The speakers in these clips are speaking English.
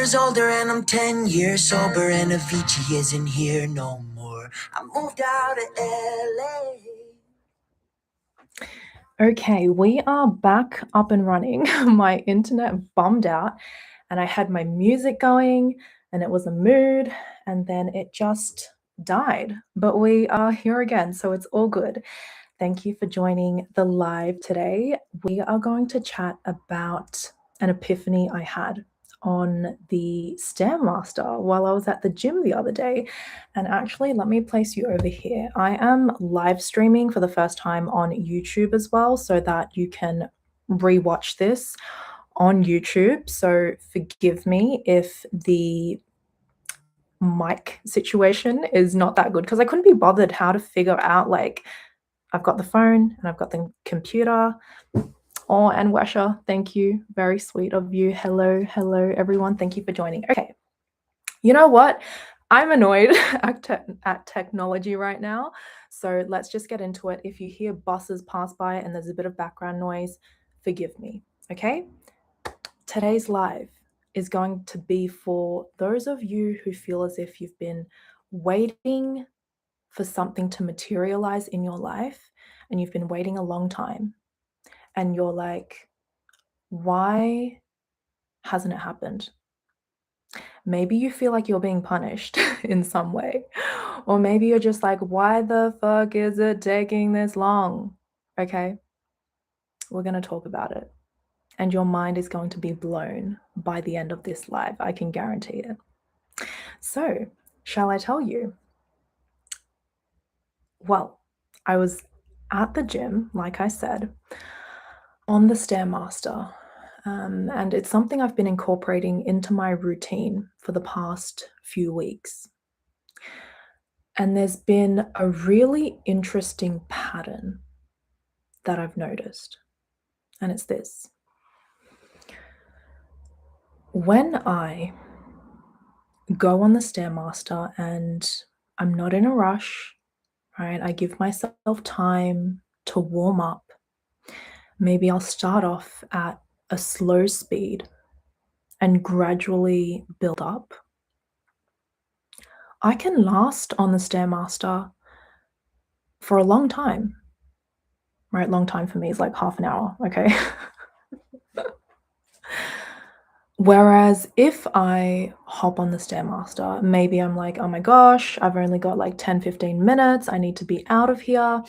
years older and I'm 10 years sober, and Avicii isn't here no more. I moved out of LA. Okay, we are back up and running. My internet bummed out and I had my music going and it was a mood and then it just died. But we are here again, so it's all good. Thank you for joining the live today. We are going to chat about an epiphany I had on the Stairmaster while I was at the gym the other day. And actually, let me place you over here. I am live streaming for the first time on YouTube as well, so that you can rewatch this on YouTube. So forgive me if the mic situation is not that good because I couldn't be bothered how to figure out like I've got the phone and I've got the computer. Oh, and Wesha, thank you. Very sweet of you. Hello, everyone. Thank you for joining. Okay. You know what? I'm annoyed at technology right now. So let's just get into it. If you hear buses pass by and there's a bit of background noise, forgive me. Okay. Today's live is going to be for those of you who feel as if you've been waiting for something to materialize in your life and you've been waiting a long time and you're like, why hasn't it happened? Maybe you feel like you're being punished in some way. Or maybe you're just like, why the fuck is it taking this long? Okay, we're going to talk about it. And your mind is going to be blown by the end of this live. I can guarantee it. So, shall I tell you? Well, I was at the gym, like I said, on the Stairmaster. And it's something I've been incorporating into my routine for the past few weeks. And there's been a really interesting pattern that I've noticed. And it's this. When I go on the Stairmaster and I'm not in a rush, right? I give myself time to warm up. Maybe I'll start off at a slow speed and gradually build up. I can last on the Stairmaster for a long time, right? Long time for me is like half an hour, okay? Whereas if I hop on the Stairmaster, maybe I'm like, oh my gosh, I've only got like 10, 15 minutes. I need to be out of here.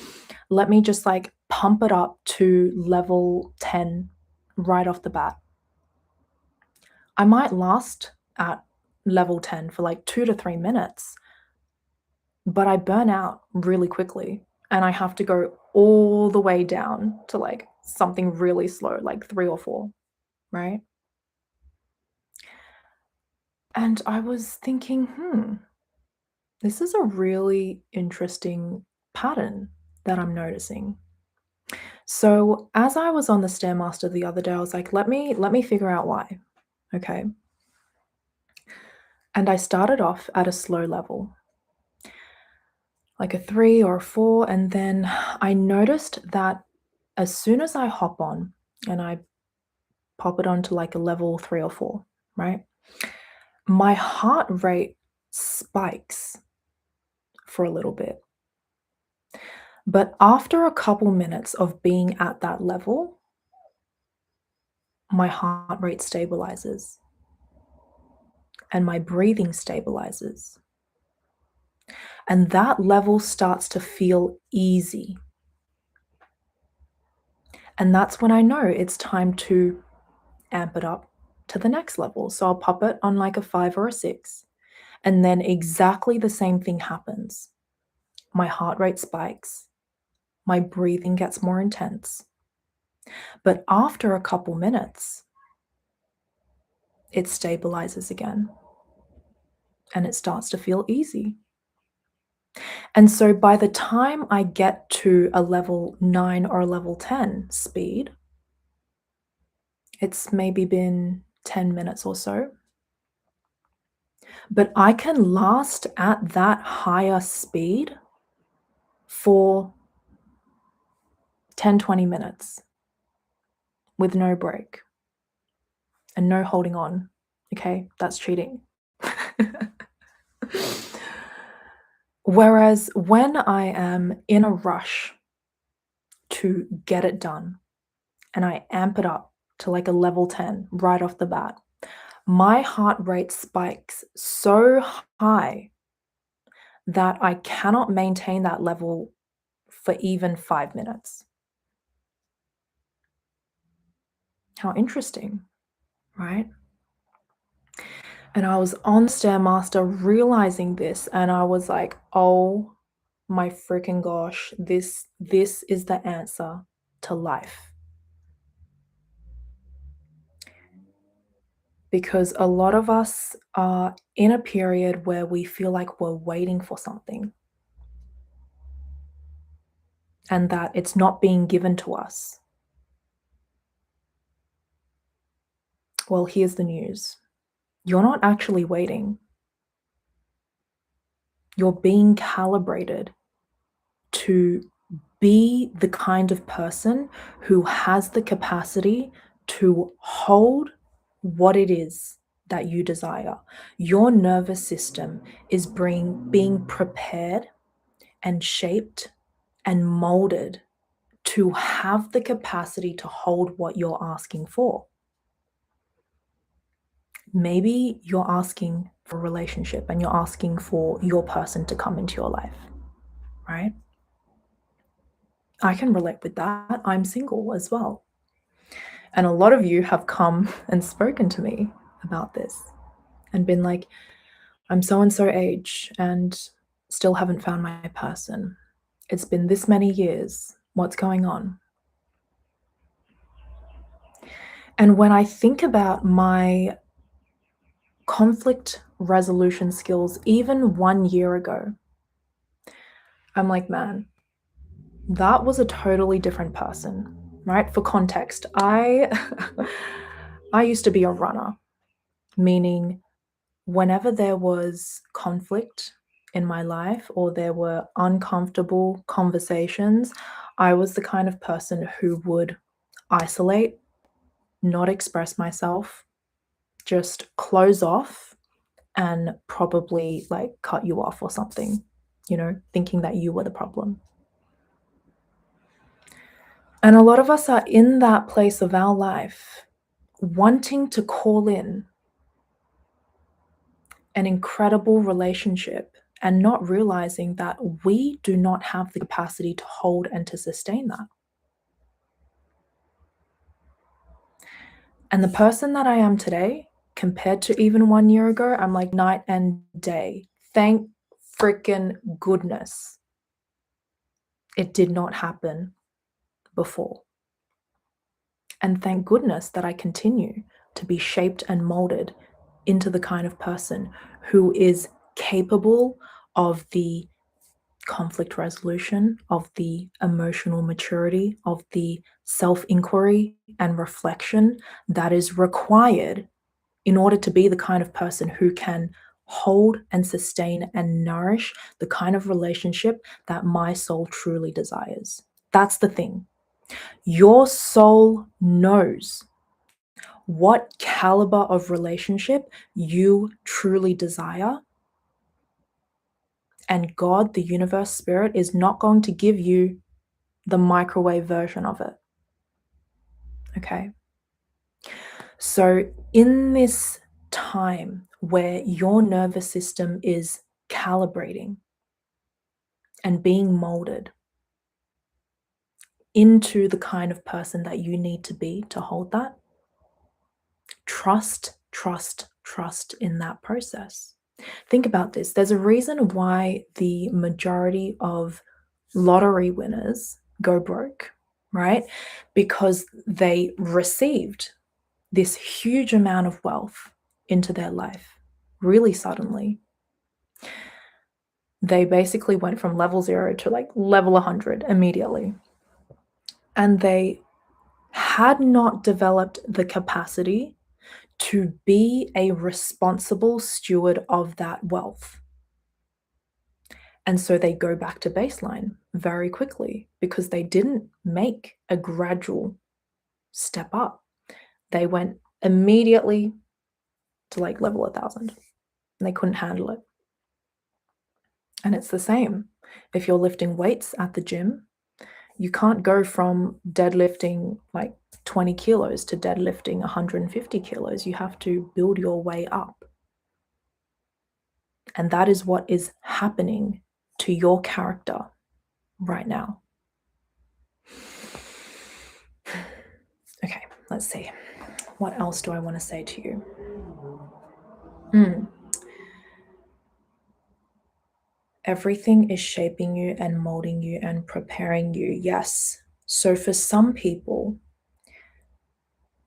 Let me just like pump it up to level 10 right off the bat. I might last at level 10 for like 2 to 3 minutes, but I burn out really quickly and I have to go all the way down to like something really slow, like 3 or 4, right? And I was thinking, this is a really interesting pattern that I'm noticing. So as I was on the Stairmaster the other day, I was like, let me figure out why. Okay. And I started off at a slow level, like a 3 or a 4, and then I noticed that as soon as I hop on and I pop it onto like a level 3 or 4, right? My heart rate spikes for a little bit. But after a couple minutes of being at that level, my heart rate stabilizes and my breathing stabilizes. And that level starts to feel easy. And that's when I know it's time to amp it up to the next level. So I'll pop it on like a 5 or a 6. And then exactly the same thing happens. My heart rate spikes. My breathing gets more intense. But after a couple minutes, it stabilizes again and it starts to feel easy. And so by the time I get to a level 9 or a level 10 speed, it's maybe been 10 minutes or so, but I can last at that higher speed for 10, 20 minutes with no break and no holding on. Okay, that's cheating. Whereas when I am in a rush to get it done and I amp it up to like a level 10 right off the bat, my heart rate spikes so high that I cannot maintain that level for even 5 minutes. How interesting, right? And I was on Stairmaster realizing this, and I was like, oh my freaking gosh, this is the answer to life. Because a lot of us are in a period where we feel like we're waiting for something and that it's not being given to us. Well, here's the news. You're not actually waiting. You're being calibrated to be the kind of person who has the capacity to hold what it is that you desire. Your nervous system is being prepared and shaped and molded to have the capacity to hold what you're asking for. Maybe you're asking for a relationship and you're asking for your person to come into your life, right? I can relate with that. I'm single as well. And a lot of you have come and spoken to me about this and been like, I'm so and so age and still haven't found my person. It's been this many years. What's going on? And when I think about my conflict resolution skills, even 1 year ago, I'm like, man, that was a totally different person, right? For context, I I used to be a runner, meaning whenever there was conflict in my life or there were uncomfortable conversations, I was the kind of person who would isolate, not express myself, just close off and probably like cut you off or something, thinking that you were the problem. And a lot of us are in that place of our life wanting to call in an incredible relationship and not realizing that we do not have the capacity to hold and to sustain that. And the person that I am today, compared to even 1 year ago, I'm like night and day. Thank freaking goodness it did not happen before. And thank goodness that I continue to be shaped and molded into the kind of person who is capable of the conflict resolution, of the emotional maturity, of the self inquiry and reflection that is required in order to be the kind of person who can hold and sustain and nourish the kind of relationship that my soul truly desires. That's the thing. Your soul knows what caliber of relationship you truly desire. And God, the universe, spirit, is not going to give you the microwave version of it. Okay. So, in this time where your nervous system is calibrating and being molded into the kind of person that you need to be to hold that, trust, trust, trust in that process. Think about this. There's a reason why the majority of lottery winners go broke, right? Because they received this huge amount of wealth into their life really suddenly. They basically went from level 0 to like level 100 immediately. And they had not developed the capacity to be a responsible steward of that wealth. And so they go back to baseline very quickly because they didn't make a gradual step up. They went immediately to like level 1,000, and they couldn't handle it. And it's the same. If you're lifting weights at the gym, you can't go from deadlifting like 20 kilos to deadlifting 150 kilos. You have to build your way up. And that is what is happening to your character right now. Okay, let's see. What else do I want to say to you? Everything is shaping you and molding you and preparing you. Yes. So for some people,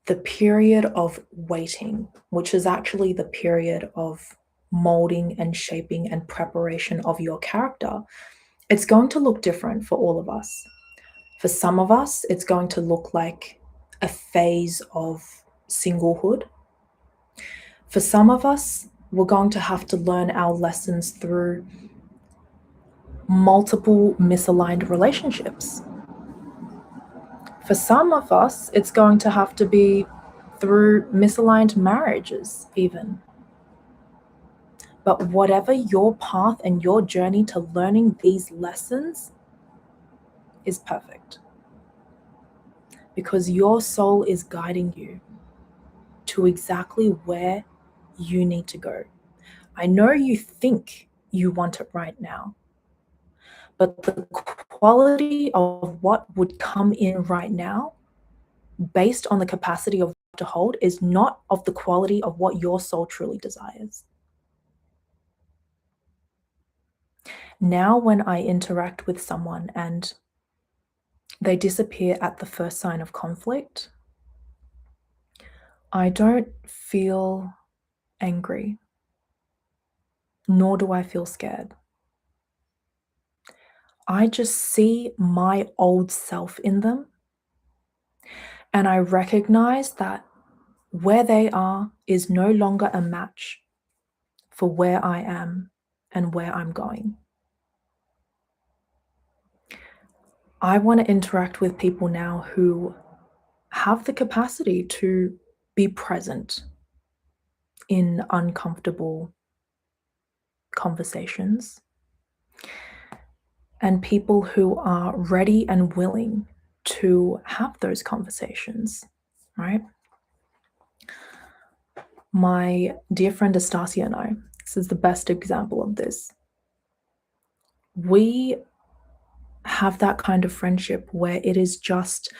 the period of waiting, which is actually the period of molding and shaping and preparation of your character, it's going to look different for all of us. For some of us, it's going to look like a phase of singlehood. For some of us, we're going to have to learn our lessons through multiple misaligned relationships. For some of us, it's going to have to be through misaligned marriages, even. But whatever your path and your journey to learning these lessons is perfect. Because your soul is guiding you to exactly where you need to go. I know you think you want it right now, but the quality of what would come in right now, based on the capacity of to hold, is not of the quality of what your soul truly desires. Now, when I interact with someone and they disappear at the first sign of conflict, I don't feel angry, nor do I feel scared. I just see my old self in them, and I recognize that where they are is no longer a match for where I am and where I'm going. I want to interact with people now who have the capacity to be present in uncomfortable conversations, and people who are ready and willing to have those conversations, right? My dear friend Astasia and I, this is the best example of this. We have that kind of friendship where it is just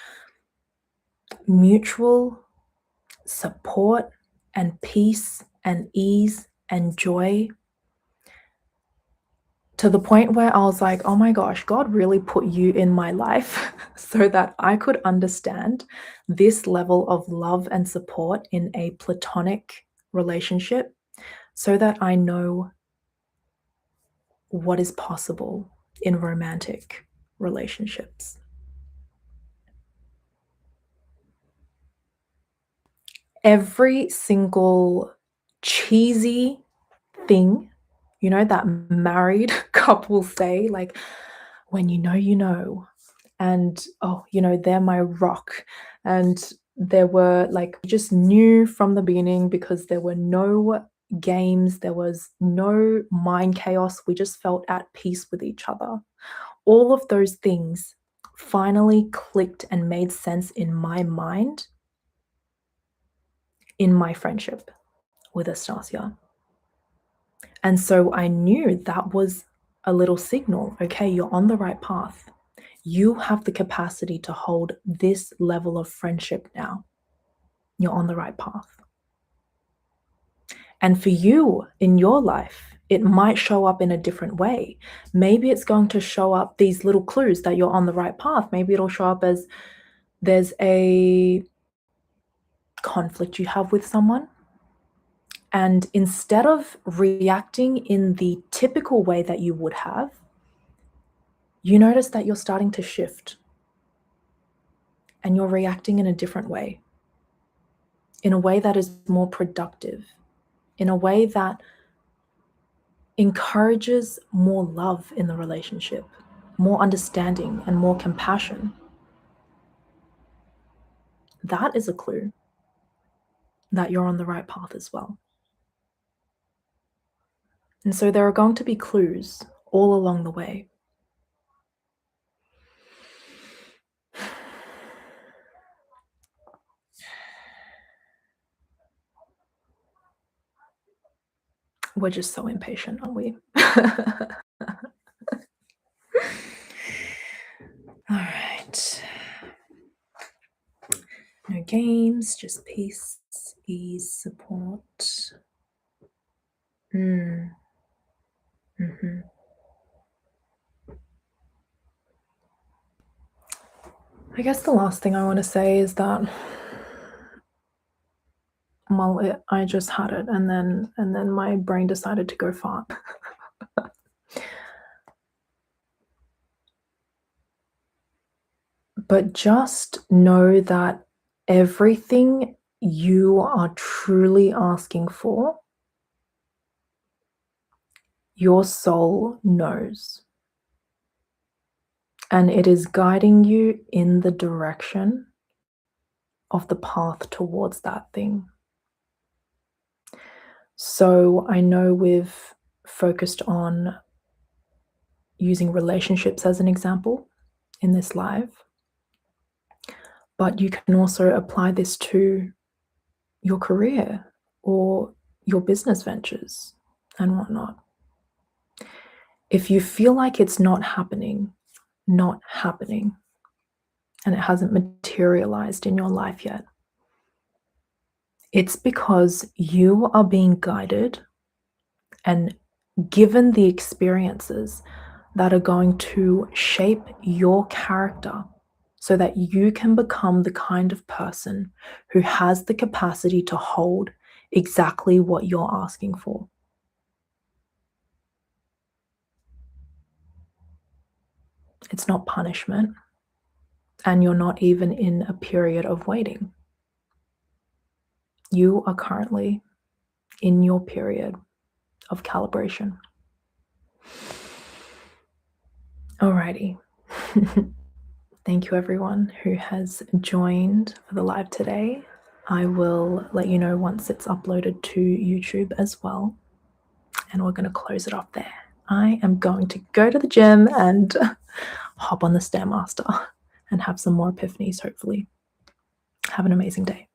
mutual support and peace and ease and joy, to the point where I was like, oh my gosh, God really put you in my life so that I could understand this level of love and support in a platonic relationship, so that I know what is possible in romantic relationships. Every single cheesy thing, that married couples say, like, when you know, you know, and they're my rock. And there were like, we just knew from the beginning because there were no games, there was no mind chaos, we just felt at peace with each other. All of those things finally clicked and made sense in my mind in my friendship with Astasia. And so I knew that was a little signal. Okay, you're on the right path. You have the capacity to hold this level of friendship now. You're on the right path. And for you in your life, it might show up in a different way. Maybe it's going to show up these little clues that you're on the right path. Maybe it'll show up as there's a conflict you have with someone. And instead of reacting in the typical way that you would have, you notice that you're starting to shift and you're reacting in a different way, in a way that is more productive, in a way that encourages more love in the relationship, more understanding and more compassion. That is a clue that you're on the right path as well. And so there are going to be clues all along the way. We're just so impatient, aren't we? All right. No games, just peace, ease, support. Mm. Mm-hmm. I guess the last thing I want to say is that, well, I just had it, and then my brain decided to go fart. But just know that everything you are truly asking for, your soul knows. And it is guiding you in the direction of the path towards that thing. So I know we've focused on using relationships as an example in this live, but you can also apply this to your career or your business ventures and whatnot. If you feel like it's not happening, and it hasn't materialized in your life yet, it's because you are being guided and given the experiences that are going to shape your character so that you can become the kind of person who has the capacity to hold exactly what you're asking for. It's not punishment, and you're not even in a period of waiting. You are currently in your period of calibration. Alrighty. Thank you, everyone who has joined for the live today. I will let you know once it's uploaded to YouTube as well. And we're going to close it off there. I am going to go to the gym and hop on the Stairmaster and have some more epiphanies, hopefully. Have an amazing day.